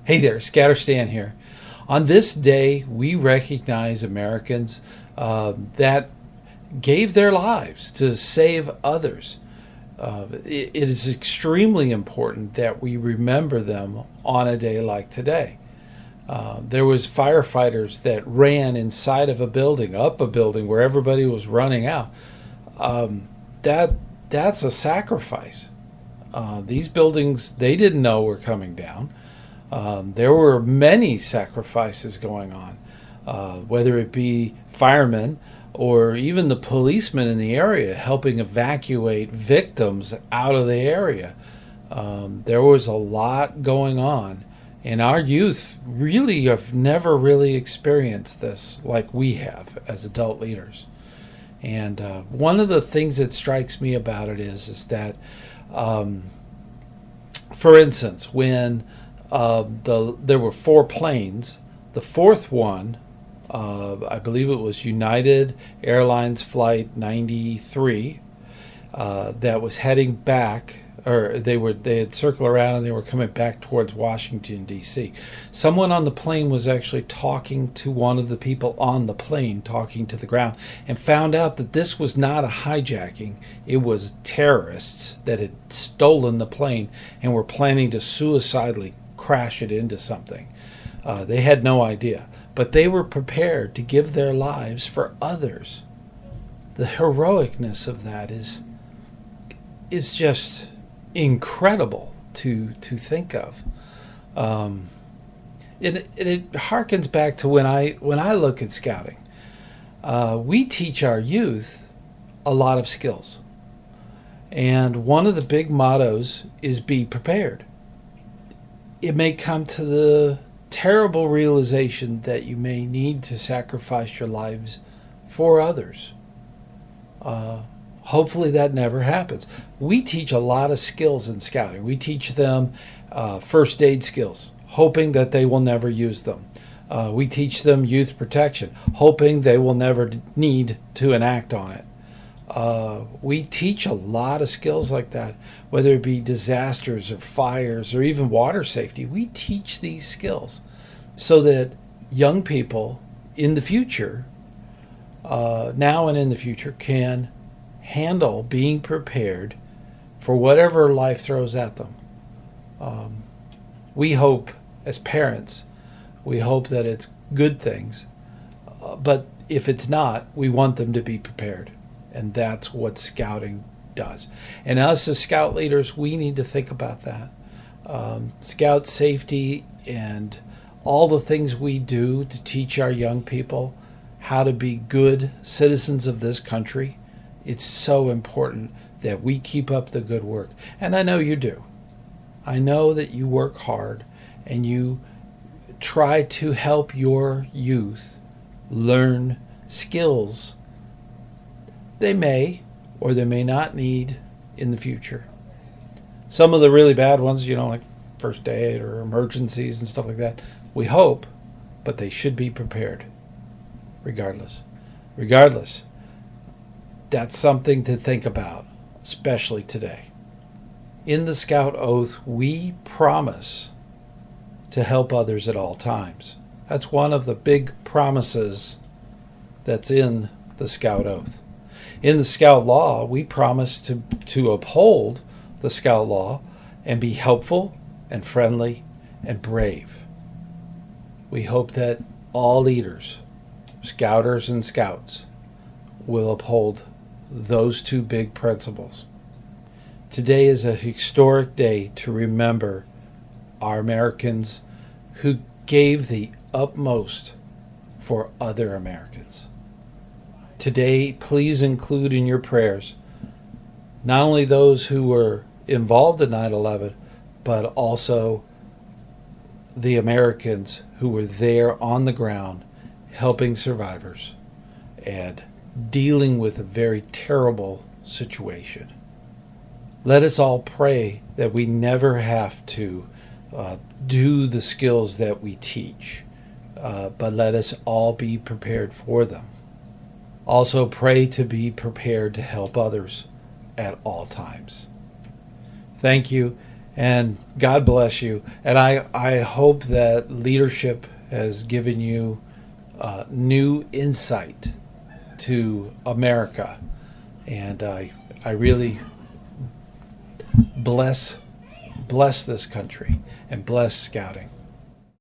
Hey there, ScouterStan here. On this day, we recognize Americans that gave their lives to save others. It is extremely important that we remember them on a day like today. There was firefighters that ran inside of a building, up a building where everybody was running out. That's a sacrifice. These buildings, they didn't know were coming down. There were many sacrifices going on, whether it be firemen or even the policemen in the area helping evacuate victims out of the area. There was a lot going on, and our youth really have never really experienced this like we have as adult leaders. And one of the things that strikes me about it is that, for instance, when there were 4 planes. The fourth one, I believe it was United Airlines Flight 93, that was heading back, or they had circled around and they were coming back towards Washington, D.C. Someone on the plane was actually talking to one of the people on the plane, talking to the ground, and found out that this was not a hijacking. It was terrorists that had stolen the plane and were planning to suicidally crash it into something. They had no idea, but they were prepared to give their lives for others. The heroicness of that is just incredible to think of. It harkens back to when I look at scouting. We teach our youth a lot of skills, and one of the big mottos is be prepared. It may come to the terrible realization that you may need to sacrifice your lives for others. Hopefully that never happens. We teach a lot of skills in scouting. We teach them first aid skills, hoping that they will never use them. We teach them youth protection, hoping they will never need to enact on it. We teach a lot of skills like that, whether it be disasters or fires or even water safety. We teach these skills so that young people in the future, now and in the future, can handle being prepared for whatever life throws at them. We hope, as parents, we hope that it's good things, but if it's not, we want them to be prepared. And that's what scouting does. And us as scout leaders, we need to think about that. Scout safety and all the things we do to teach our young people how to be good citizens of this country. It's so important that we keep up the good work. And I know you do. I know that you work hard and you try to help your youth learn skills they may or they may not need in the future. Some of the really bad ones, like first aid or emergencies and stuff like that, we hope, but they should be prepared regardless. That's something to think about, especially today. In the Scout Oath, we promise to help others at all times. That's one of the big promises that's in the Scout Oath. In the Scout Law, we promise to uphold the Scout Law and be helpful and friendly and brave. We hope that all leaders, Scouters and Scouts, will uphold those 2 big principles. Today is a historic day to remember our Americans who gave the utmost for other Americans. Today, please include in your prayers not only those who were involved in 9/11, but also the Americans who were there on the ground helping survivors and dealing with a very terrible situation. Let us all pray that we never have to do the skills that we teach, but let us all be prepared for them. Also pray to be prepared to help others at all times. Thank you, And God bless you. And I hope that leadership has given you new insight to America. And I really bless this country and bless scouting.